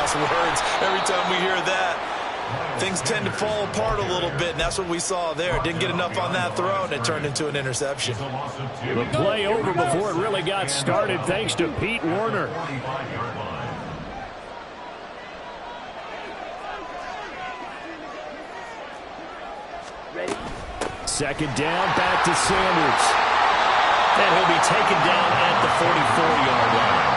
last words every time we hear that. Things tend to fall apart a little bit, and that's what we saw there. Didn't get enough on that throw, and it turned into an interception. The play over before it really got started, thanks to Pete Werner. Second down, back to Sanders. And he'll be taken down at the 44-yard line.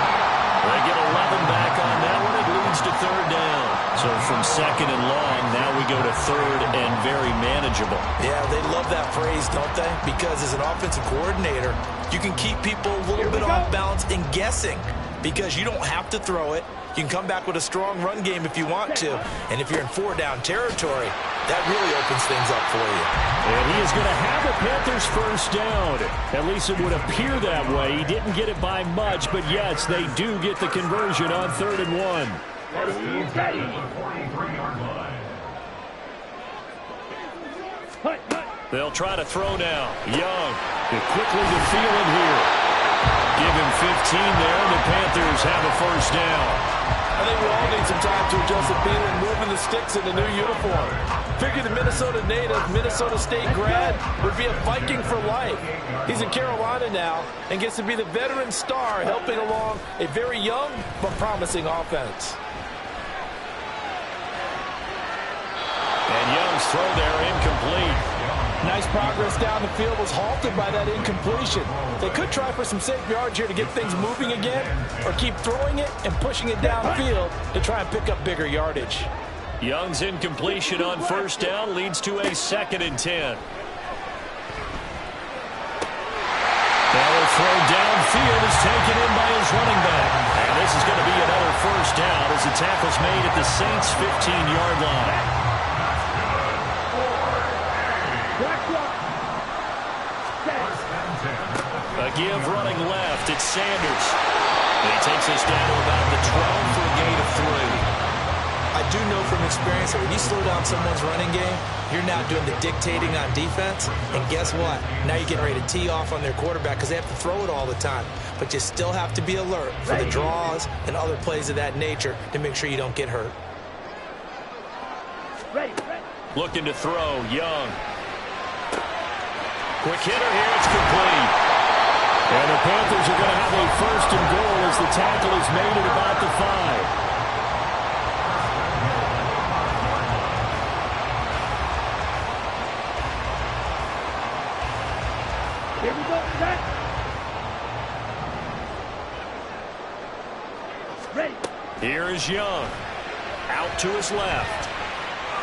They get 11 back on that one. It leads to third down. So from second and long, now we go to third and very manageable. Yeah, they love that phrase, don't they? Because as an offensive coordinator, you can keep people a little bit off balance and guessing because you don't have to throw it. You can come back with a strong run game if you want to. And if you're in four-down territory, that really opens things up for you. And he is going to have the Panthers first down. At least it would appear that way. He didn't get it by much, but yes, they do get the conversion on 3rd and 1. They'll try to throw now. Young, quickly to Thielen here. Give him 15 there, and the Panthers have a first down. I think we all need some time to adjust to Thielen moving the sticks in the new uniform. Figure the Minnesota native, Minnesota State grad would be a Viking for life. He's in Carolina now and gets to be the veteran star helping along a very young but promising offense. And Young's throw there incomplete. Nice progress down the field was halted by that incompletion. They could try for some safe yards here to get things moving again, or keep throwing it and pushing it downfield to try and pick up bigger yardage. Young's incompletion on first down leads to a 2nd and 10. That will throw downfield is taken in by his running back. And this is going to be another first down as the tackle's made at the Saints' 15-yard line. A give running left, it's Sanders. And he takes us down to about the 12 for a gain of 3. I do know from experience that when you slow down someone's running game, you're now doing the dictating on defense. And guess what? Now you're getting ready to tee off on their quarterback because they have to throw it all the time. But you still have to be alert for the draws and other plays of that nature to make sure you don't get hurt. Looking to throw, Young. Quick hitter here, it's complete. And the Panthers are going to have a first and goal as the tackle is made at about the 5. Here we go, set. Ready. Here is Young. Out to his left.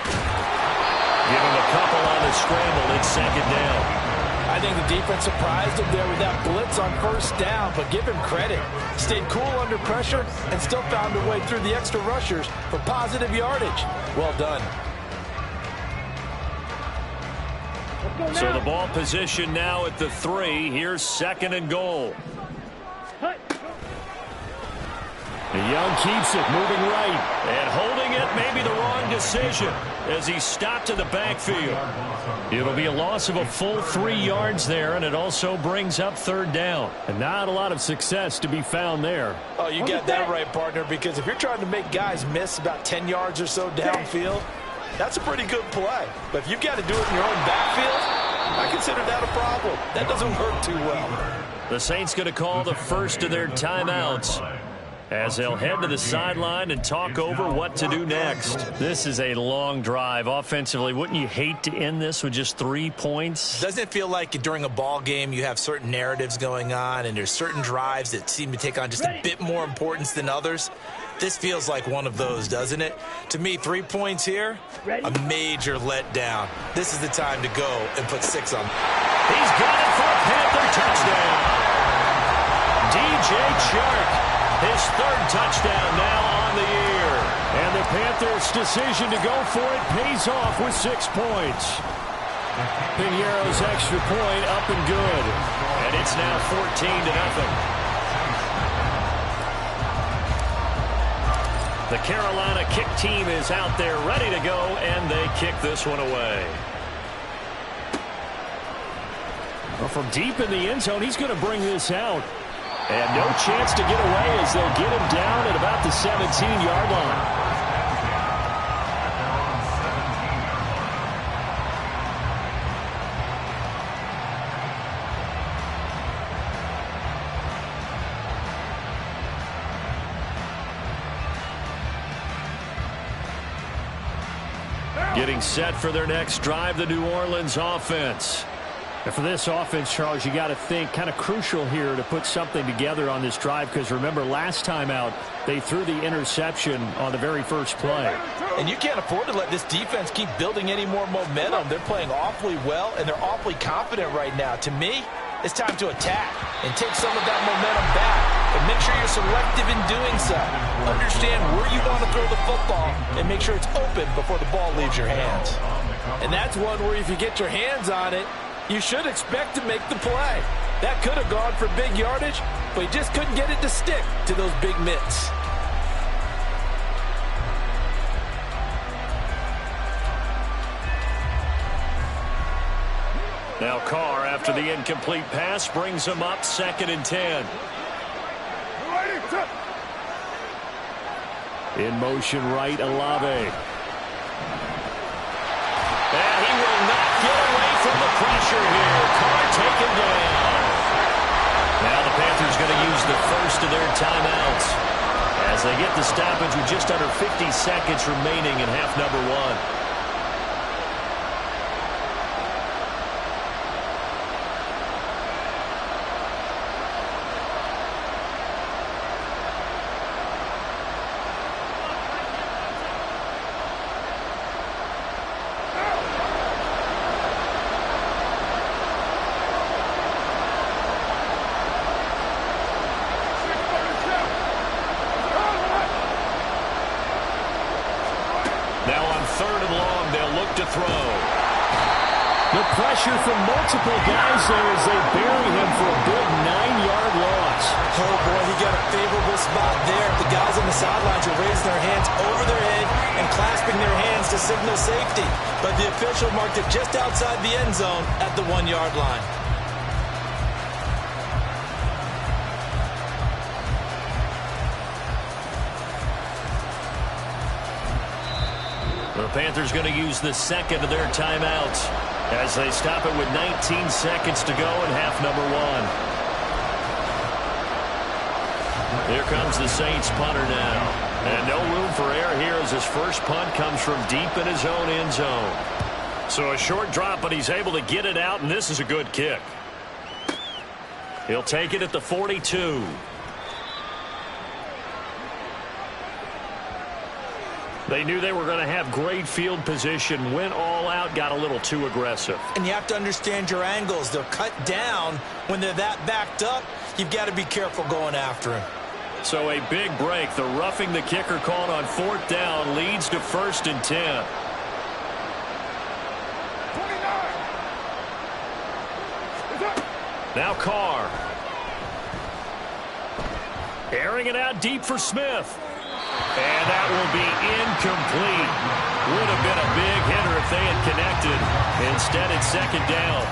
Give him a couple on the scramble. It's 2nd down. I think the defense surprised him there with that blitz on first down, but give him credit. Stayed cool under pressure and still found a way through the extra rushers for positive yardage. Well done. So the ball position now at the 3. Here's 2nd and goal. Young keeps it, moving right. And holding it, maybe the wrong decision as he stopped in the backfield. It'll be a loss of a full 3 yards there, and it also brings up 3rd down. And not a lot of success to be found there. Oh, you got that right, partner, because if you're trying to make guys miss about 10 yards or so downfield, that's a pretty good play. But if you've got to do it in your own backfield, I consider that a problem. That doesn't work too well. The Saints going to call the first of their timeouts as they'll head to the sideline and talk over what to do next. This is a long drive offensively. Wouldn't you hate to end this with just 3 points? Doesn't it feel like during a ball game you have certain narratives going on and there's certain drives that seem to take on just a bit more importance than others? This feels like one of those, doesn't it? To me, 3 points here, a major letdown. This is the time to go and put 6 on. He's got it for a Panther touchdown. DJ Chark. His 3rd touchdown now on the year. And the Panthers' decision to go for it pays off with 6 points. Pinheiro's extra point up and good. And it's now 14-0. The Carolina kick team is out there ready to go, and they kick this one away. Well, from deep in the end zone, he's going to bring this out. And no chance to get away as they'll get him down at about the 17-yard line. Getting set for their next drive, the New Orleans offense. And for this offense, Charles, you got to think kind of crucial here to put something together on this drive, because remember last time out they threw the interception on the very first play. And you can't afford to let this defense keep building any more momentum. They're playing awfully well, and they're awfully confident right now. To me, it's time to attack and take some of that momentum back, but make sure you're selective in doing so. Understand where you want to throw the football and make sure it's open before the ball leaves your hands. And that's one where if you get your hands on it, you should expect to make the play. That could have gone for big yardage, but he just couldn't get it to stick to those big mitts. Now Carr, after the incomplete pass, brings him up 2nd and 10. In motion right, Olave. And he will not get away from the pressure here. Carr taken down. Now the Panthers going to use the first of their timeouts as they get the stoppage with just under 50 seconds remaining in half number 1. Pressure from multiple guys there as they bury him for a big 9-yard loss. Oh, boy, he got a favorable spot there. The guys on the sidelines are raising their hands over their head and clasping their hands to signal safety. But the official marked it just outside the end zone at the 1-yard line. The Panthers going to use the second of their timeouts as they stop it with 19 seconds to go in half number 1. Here comes the Saints punter now. And no room for error here as his first punt comes from deep in his own end zone. So a short drop, but he's able to get it out, and this is a good kick. He'll take it at the 42. They knew they were going to have great field position, went all out, got a little too aggressive. And you have to understand your angles. They're cut down. When they're that backed up, you've got to be careful going after him. So a big break. The roughing the kicker called on 4th down leads to 1st and 10. 29. Now Carr. Airing it out deep for Smith. And that will be incomplete. Would have been a big hitter if they had connected. Instead, it's 2nd down.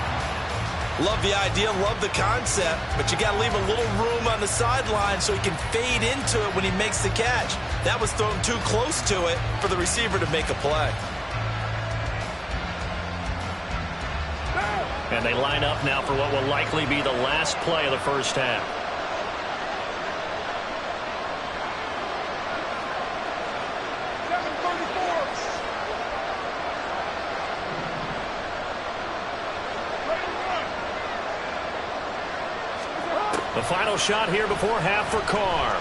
Love the idea, love the concept, but you got to leave a little room on the sideline so he can fade into it when he makes the catch. That was thrown too close to it for the receiver to make a play. And they line up now for what will likely be the last play of the first half. The final shot here before half for Carr.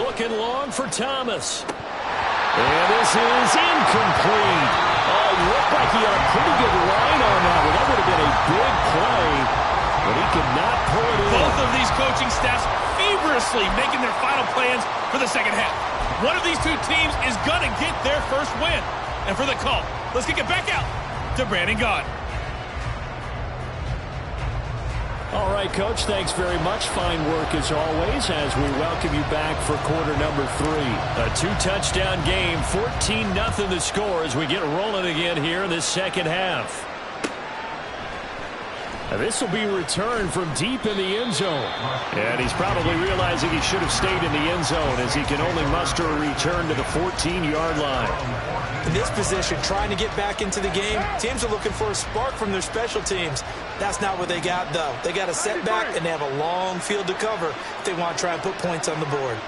Looking long for Thomas. And this is incomplete. Oh, it looked like he had a pretty good line on that one. That would have been a big play, but he could not pull it in. Both of these coaching staffs feverishly making their final plans for the second half. One of these two teams is going to get their first win. And for the call, let's kick it back out to Brandon Gaudin. All right, Coach, thanks very much. Fine work as always as we welcome you back for quarter number 3. A 2-touchdown game, 14-0 the score as we get rolling again here in this second half. And this will be returned from deep in the end zone. And he's probably realizing he should have stayed in the end zone as he can only muster a return to the 14-yard line. In this position, trying to get back into the game, teams are looking for a spark from their special teams. That's not what they got, though. They got a setback, and they have a long field to cover if they want to try and put points on the board.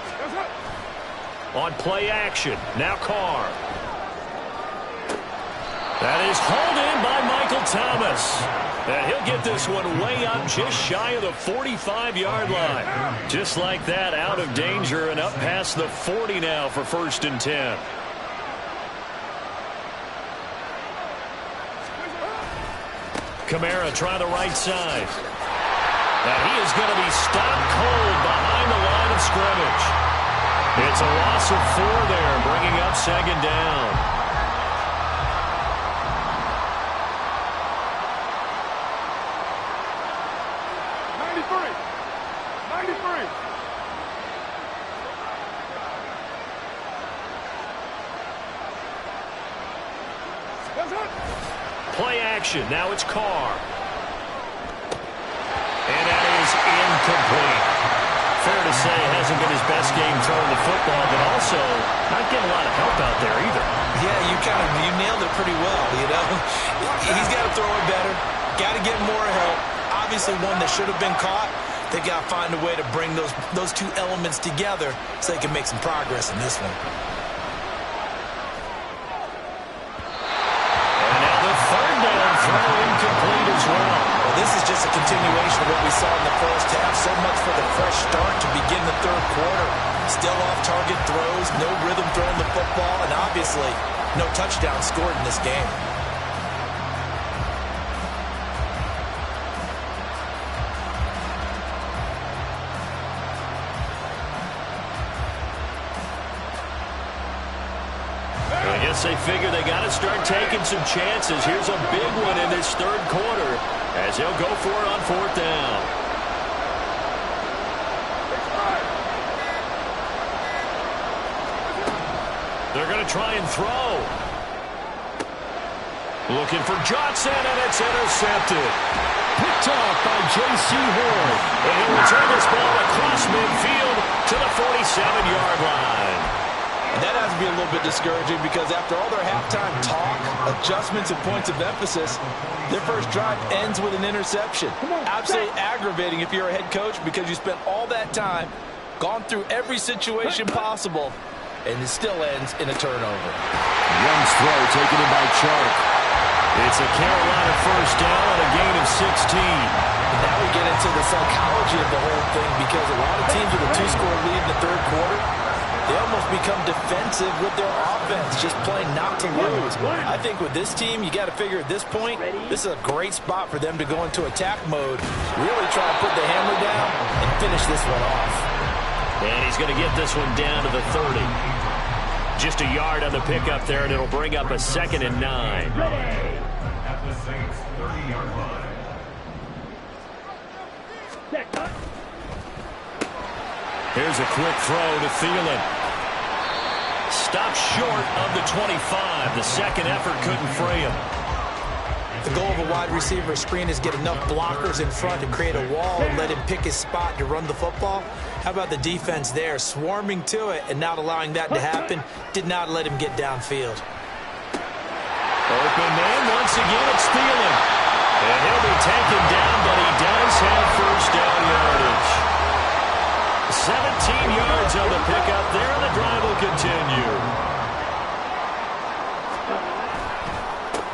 On play action, now Carr. That is hauled in by Michael Thomas. And he'll get this one way up just shy of the 45-yard line. Just like that, out of danger and up past the 40 now for 1st and 10. Kamara try the right side. And he is going to be stopped cold behind the line of scrimmage. It's a loss of 4 there, bringing up 2nd down. Play action. Now it's Carr. And that is incomplete. Fair to say, it hasn't been his best game throwing the football, but also not getting a lot of help out there either. Yeah, you nailed it pretty well, you know. He's got to throw it better. Got to get more help. Obviously one that should have been caught. They got to find a way to bring those two elements together so they can make some progress in this one. Incomplete as well. Well, this is just a continuation of what we saw in the first half. So much for the fresh start to begin the 3rd quarter. Still off-target throws, no rhythm throwing the football, and obviously no touchdown scored in this game. I guess they figure they got to start taking some chances. Here's a big one in this 3rd quarter as he'll go for it on 4th down. They're going to try and throw. Looking for Johnson, and it's intercepted. Picked off by J.C. Horn. And he'll return this ball across midfield to the 47-yard line. And that has to be a little bit discouraging because after all their halftime talk, adjustments, and points of emphasis, their first drive ends with an interception. Absolutely aggravating if you're a head coach because you spent all that time, gone through every situation possible, and it still ends in a turnover. Young's throw taken in by Chark. It's a Carolina 1st down and a gain of 16. And now we get into the psychology of the whole thing because a lot of teams with a 2-score lead in the 3rd quarter, they almost become defensive with their offense, just playing not to lose. I think with this team, you got to figure at this point, this is a great spot for them to go into attack mode, really try to put the hammer down and finish this one off. And he's going to get this one down to the 30. Just a yard on the pickup there, and it'll bring up a 2nd and 9. At the Saints' 30-yard line. Here's a quick throw to Thielen. Stopped short of the 25. The second effort couldn't free him. The goal of a wide receiver screen is get enough blockers in front to create a wall and let him pick his spot to run the football. How about the defense there, swarming to it and not allowing that to happen? Did not let him get downfield. Open man once again, it's Thielen. And he'll be taken down, but he does have 1st down yardage. 17 yards on the pickup there, and the drive will continue.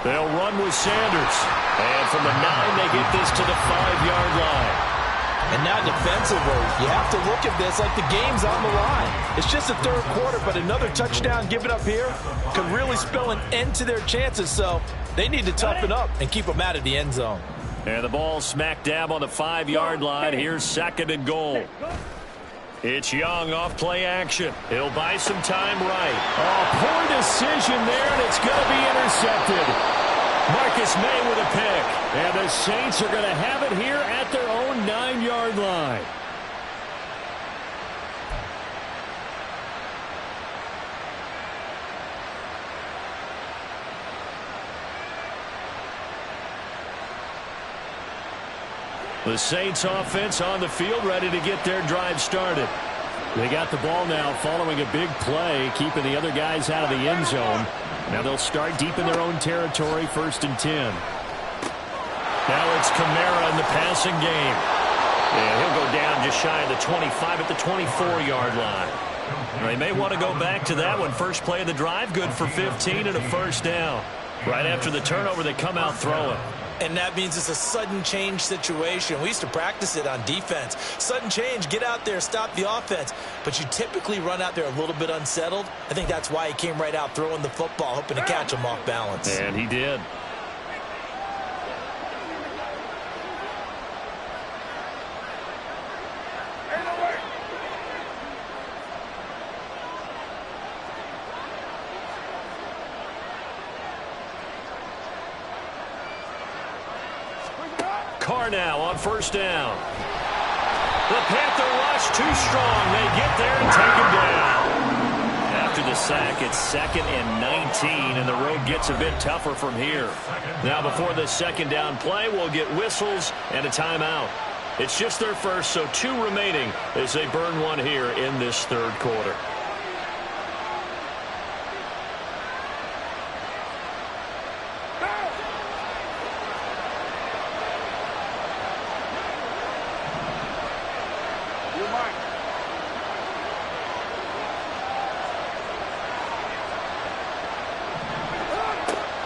They'll run with Sanders. And from the 9, they get this to the 5-yard line. And now defensively, you have to look at this like the game's on the line. It's just the 3rd quarter, but another touchdown given up here could really spell an end to their chances. So they need to toughen up and keep them out of the end zone. And the ball smack dab on the 5-yard line. Here's 2nd and goal. It's Young off play action. He'll buy some time right. Oh, poor decision there, and it's going to be intercepted. Marcus May with a pick. And the Saints are going to have it here at their own 9-yard line. The Saints offense on the field, ready to get their drive started. They got the ball now following a big play, keeping the other guys out of the end zone. Now they'll start deep in their own territory, 1st and 10. Now it's Kamara in the passing game. And he'll go down just shy of the 25 at the 24-yard line. They may want to go back to that one. First play of the drive, good for 15 and a first down. Right after the turnover, they come out throwing. And that means it's a sudden change situation. We used to practice it on defense. Sudden change, get out there, stop the offense. But you typically run out there a little bit unsettled. I think that's why he came right out throwing the football, hoping to catch him off balance. And he did. Carr now on 1st down. The Panther rush too strong. They get there and take him down. After the sack, it's 2nd and 19, and the road gets a bit tougher from here. Now before the 2nd down play, we'll get whistles and a timeout. It's just their first, so 2 remaining as they burn one here in this 3rd quarter.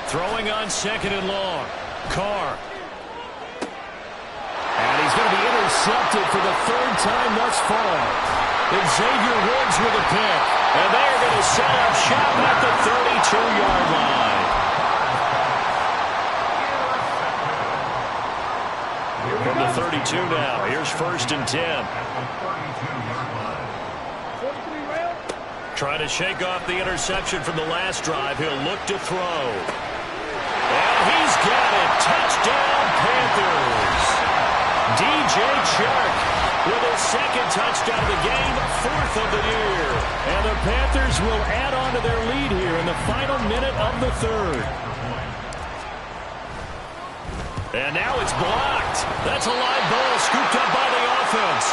Throwing on 2nd and long. Carr. And he's going to be intercepted for the 3rd time thus far. Xavier Woods with a pick. And they are going to set up shop at the 32-yard line. From the 32 now, here's 1st and 10. Trying to shake off the interception from the last drive. He'll look to throw. And he's got it. Touchdown, Panthers. DJ Chark with his 2nd touchdown of the game, 4th of the year. And the Panthers will add on to their lead here in the final minute of the 3rd. And now it's blocked. That's a live ball scooped up by the offense.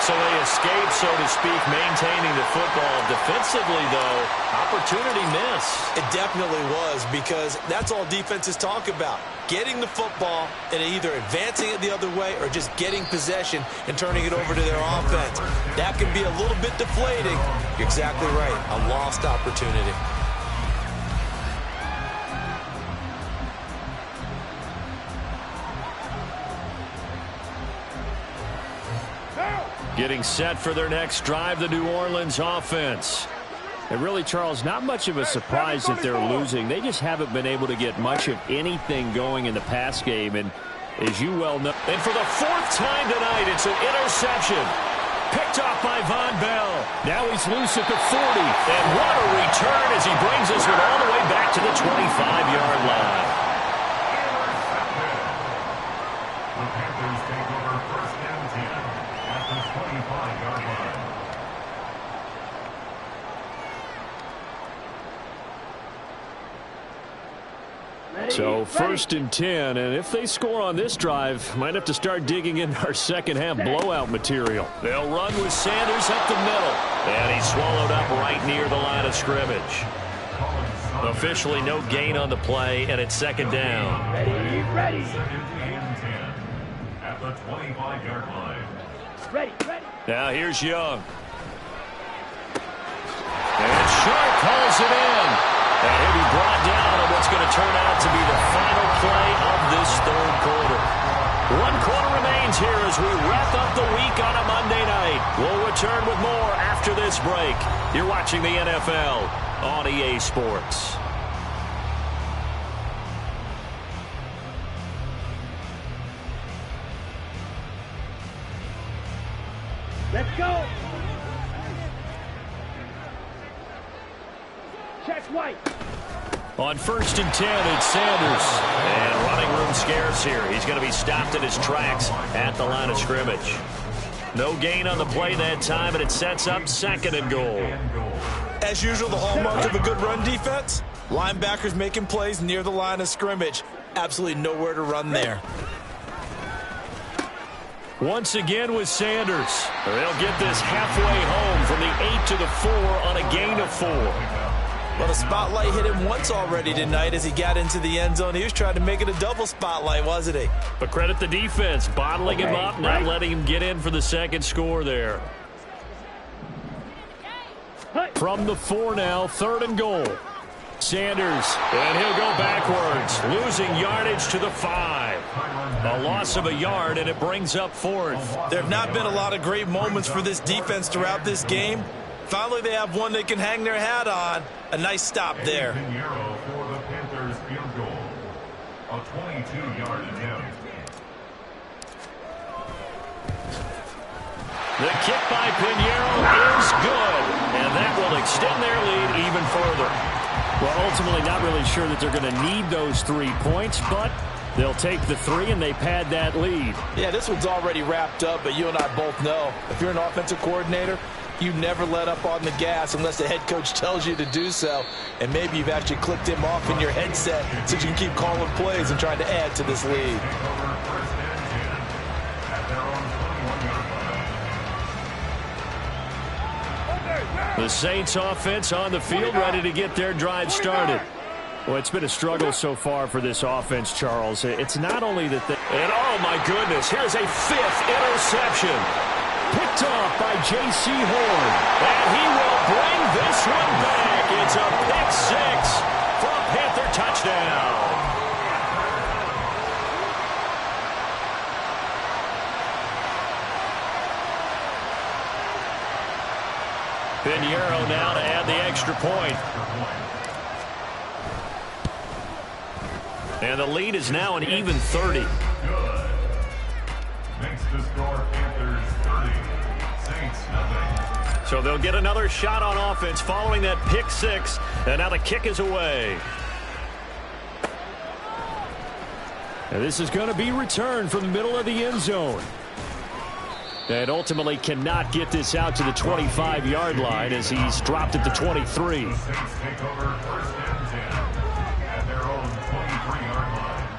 So they escape, so to speak, maintaining the football. Defensively, though, opportunity miss. It definitely was, because that's all defenses talk about. Getting the football and either advancing it the other way or just getting possession and turning it over to their offense. That can be a little bit deflating. You're exactly right. A lost opportunity. Getting set for their next drive, the New Orleans offense. And really, Charles, not much of a surprise that they're losing. They just haven't been able to get much of anything going in the pass game. And as you well know. And for the 4th time tonight, it's an interception. Picked off by Von Bell. Now he's loose at the 40. And what a return as he brings us all the way back to the 25-yard line. The Panthers take over 1st and 10 at the 25-yard line. So 1st and 10, and if they score on this drive, might have to start digging in our second-half blowout material. They'll run with Sanders up the middle, and he's swallowed up right near the line of scrimmage. Officially no gain on the play, and it's 2nd down. Ready. 2nd and 10 at the 25-yard line. Ready. Now here's Young. And Sharp hauls it in. And he'll be brought down on what's going to turn out to be the final play of this 3rd quarter. 1 quarter remains here as we wrap up the week on a Monday night. We'll return with more after this break. You're watching the NFL on EA Sports. Let's go. Check White. On 1st and 10, it's Sanders. And running room scarce here. He's going to be stopped in his tracks at the line of scrimmage. No gain on the play that time, and it sets up 2nd and goal. As usual, the hallmark of a good run defense, linebackers making plays near the line of scrimmage. Absolutely nowhere to run there. Once again with Sanders. They'll get this halfway home from the 8 to the 4 on a gain of 4. Well, the spotlight hit him once already tonight as he got into the end zone. He was trying to make it a double spotlight, wasn't he? But credit the defense, bottling him up, not letting him get in for the second score there. From the 4 now, 3rd and goal. Sanders, and he'll go backwards, losing yardage to the 5. A loss of a yard, and it brings up 4th. There have not been a lot of great moments for this defense throughout this game. Finally, they have one they can hang their hat on. A nice stop there. Pinheiro for the Panthers field goal. A 22-yard attempt. The kick by Pinheiro is good, and that will extend their lead even further. Well, ultimately not really sure that they're going to need those 3 points, but they'll take the 3 and they pad that lead. Yeah, this one's already wrapped up, but you and I both know if you're an offensive coordinator, you never let up on the gas unless the head coach tells you to do so. And maybe you've actually clicked him off in your headset so you can keep calling plays and trying to add to this lead. The Saints offense on the field, ready to get their drive started. Well, it's been a struggle so far for this offense, Charles. It's not only that they... And oh my goodness, here's a 5th interception. Picked off by J.C. Horn. And he will bring this one back. It's a pick 6 for a Panther touchdown. Pinheiro now to add the extra point. And the lead is now an even 30. Good. Makes the score Panthers 30. Saints nothing. So they'll get another shot on offense following that pick 6. And now the kick is away. And this is going to be returned from the middle of the end zone. And ultimately cannot get this out to the 25-yard line as he's dropped at the 23. The Saints take over 1st and 10 at their own 23-yard line.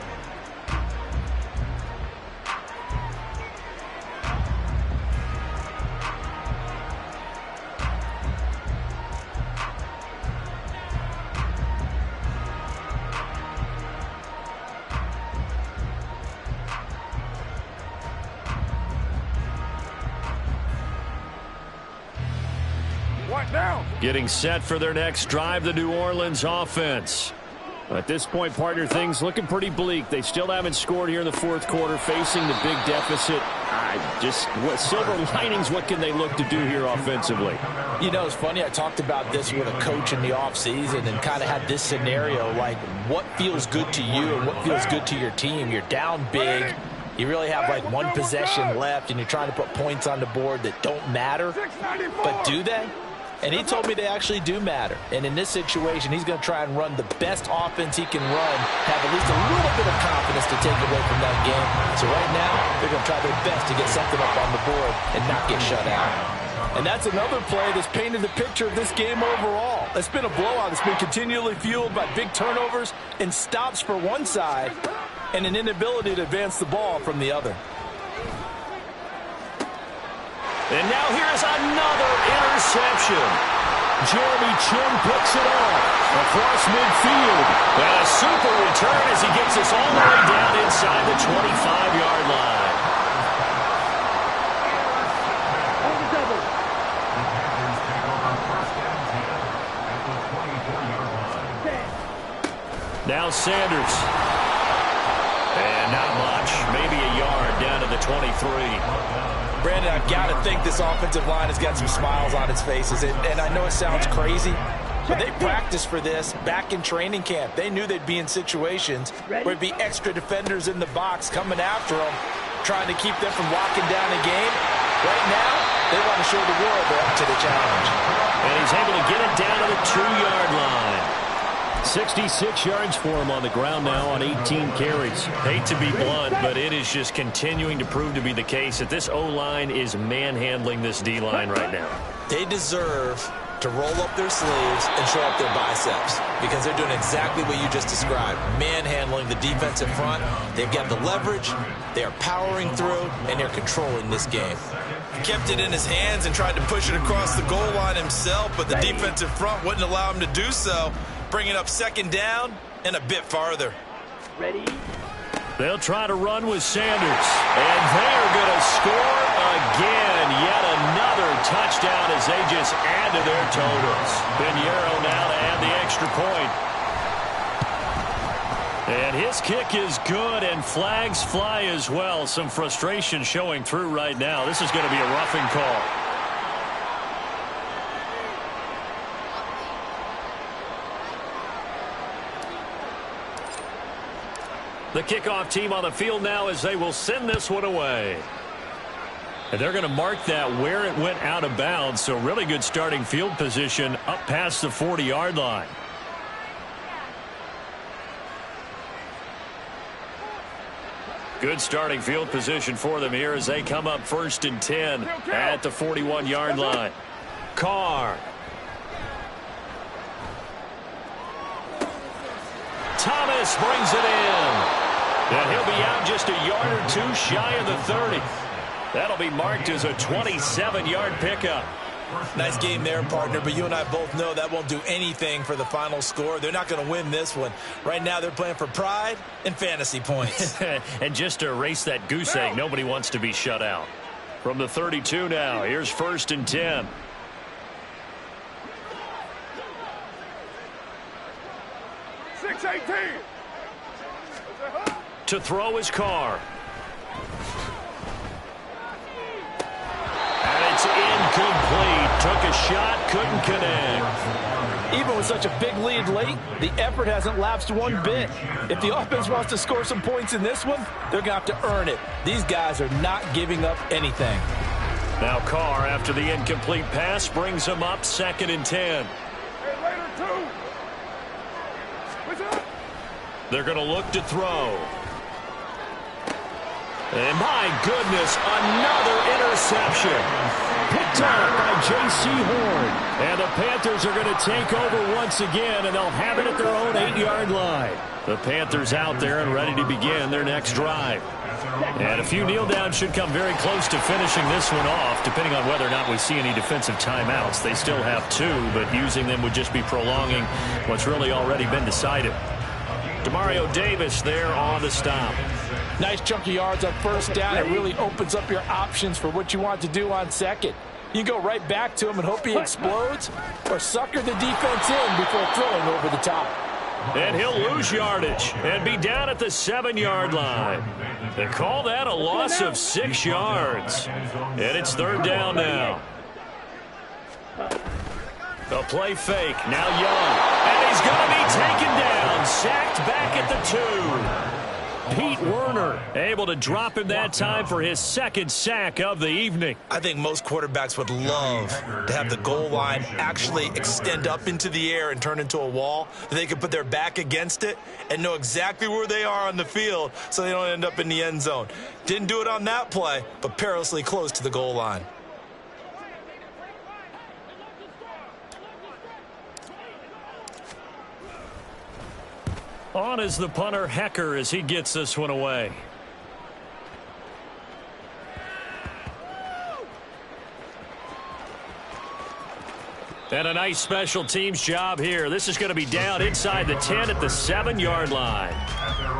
Getting set for their next drive, the New Orleans offense. At this point, partner, things looking pretty bleak. They still haven't scored here in the 4th quarter, facing the big deficit. What silver linings, what can they look to do here offensively? You know, it's funny. I talked about this with a coach in the offseason and kind of had this scenario, like what feels good to you and what feels good to your team. You're down big. You really have like one possession left, and you're trying to put points on the board that don't matter. But do they? And he told me they actually do matter. And in this situation, he's going to try and run the best offense he can run, have at least a little bit of confidence to take away from that game. So right now, they're going to try their best to get something up on the board and not get shut out. And that's another play that's painted the picture of this game overall. It's been a blowout. It's been continually fueled by big turnovers and stops for one side and an inability to advance the ball from the other. And now here's another interception. Jeremy Chin picks it off across midfield. And a super return as he gets us all the way down inside the 25-yard line. Now Sanders. And not much, maybe a yard down to the 23. Brandon, I've got to think this offensive line has got some smiles on its faces. And I know it sounds crazy, but they practiced for this back in training camp. They knew they'd be in situations where it'd be extra defenders in the box coming after them, trying to keep them from locking down a game. Right now, they want to show the world they're up to the challenge. And he's able to get it down to the 2-yard line. 66 yards for him on the ground now on 18 carries. Hate to be blunt, but it is just continuing to prove to be the case that this O-line is manhandling this D-line right now. They deserve to to roll up their sleeves and show up their biceps because they're doing exactly what you just described, manhandling the defensive front. They've got the leverage, they are powering through, and they're controlling this game. He kept it in his hands and tried to push it across the goal line himself, but the defensive front wouldn't allow him to do so, bringing up second down and a bit farther. Ready? They'll try to run with Sanders. And they're going to score again. Yet another touchdown as they just add to their totals. Pinheiro now to add the extra point. And his kick is good, and flags fly as well. Some frustration showing through right now. This is going to be a roughing call. The kickoff team on the field now as they will send this one away. And they're going to mark that where it went out of bounds. So really good starting field position up past the 40-yard line. Good starting field position for them here as they come up 1st and 10 at the 41-yard line. Carr. Thomas brings it in. And he'll be out just a yard or two shy of the 30. That'll be marked as a 27-yard pickup. Nice game there, partner, but you and I both know that won't do anything for the final score. They're not going to win this one. Right now they're playing for pride and fantasy points. And just to erase that goose egg, nobody wants to be shut out. From the 32 now, here's 1st and 10. To throw his Carr. And it's incomplete. Took a shot, couldn't connect. Even with such a big lead late, the effort hasn't lapsed one bit. If the offense wants to score some points in this one, they're going to have to earn it. These guys are not giving up anything. Now Carr, after the incomplete pass, brings him up 2nd and 10. They're going to look to throw. And my goodness, another interception. Picked up by J.C. Horn. And the Panthers are going to take over once again, and they'll have it at their own 8-yard line. The Panthers out there and ready to begin their next drive. And a few kneel downs should come very close to finishing this one off, depending on whether or not we see any defensive timeouts. They still have 2, but using them would just be prolonging what's really already been decided. Demario Davis there on the stop. Nice chunk of yards on 1st down. It really opens up your options for what you want to do on 2nd. You go right back to him and hope he explodes, or sucker the defense in before throwing over the top. And he'll lose yardage and be down at the 7-yard line. They call that a loss of 6 yards. And it's 3rd down now. A play fake. Now Young. And he's going to be taken down. Sacked back at the 2. Pete Werner able to drop him that time for his 2nd sack of the evening. I think most quarterbacks would love to have the goal line actually extend up into the air and turn into a wall. They can put their back against it and know exactly where they are on the field so they don't end up in the end zone. Didn't do it on that play, but perilously close to the goal line. On is the punter, Hecker, as he gets this one away. And a nice special teams job here. This is going to be down inside the 10 at the 7-yard line.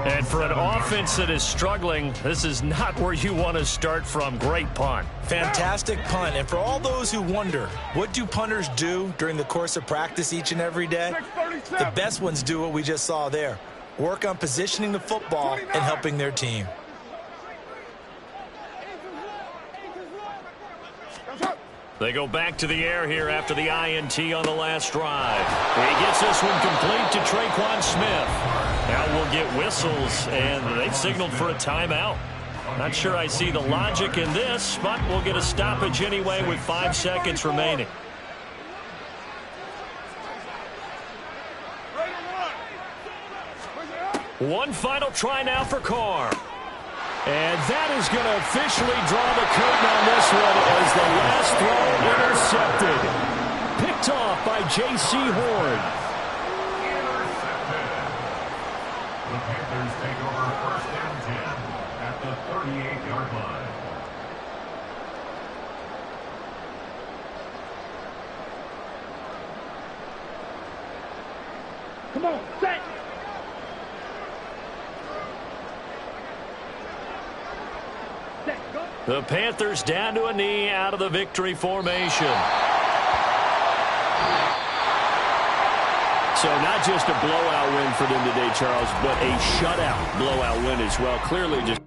And for an offense that is struggling, this is not where you want to start from. Great punt. Fantastic punt. And for all those who wonder, what do punters do during the course of practice each and every day? The best ones do what we just saw there. Work on positioning the football and helping their team. They go back to the air here after the INT on the last drive. He gets this one complete to Traquan Smith. Now we'll get whistles, and they've signaled for a timeout. Not sure I see the logic in this, but we'll get a stoppage anyway with 5 seconds remaining. One final try now for Carr. And that is going to officially draw the curtain on this one as the last throw intercepted. Picked off by J.C. Horn. Intercepted. The Panthers take over first and 10 at the 38-yard line. Come on, set. Set, go. The Panthers down to a knee out of the victory formation. So not just a blowout win for them today, Charles, but a shutout blowout win as well. Clearly just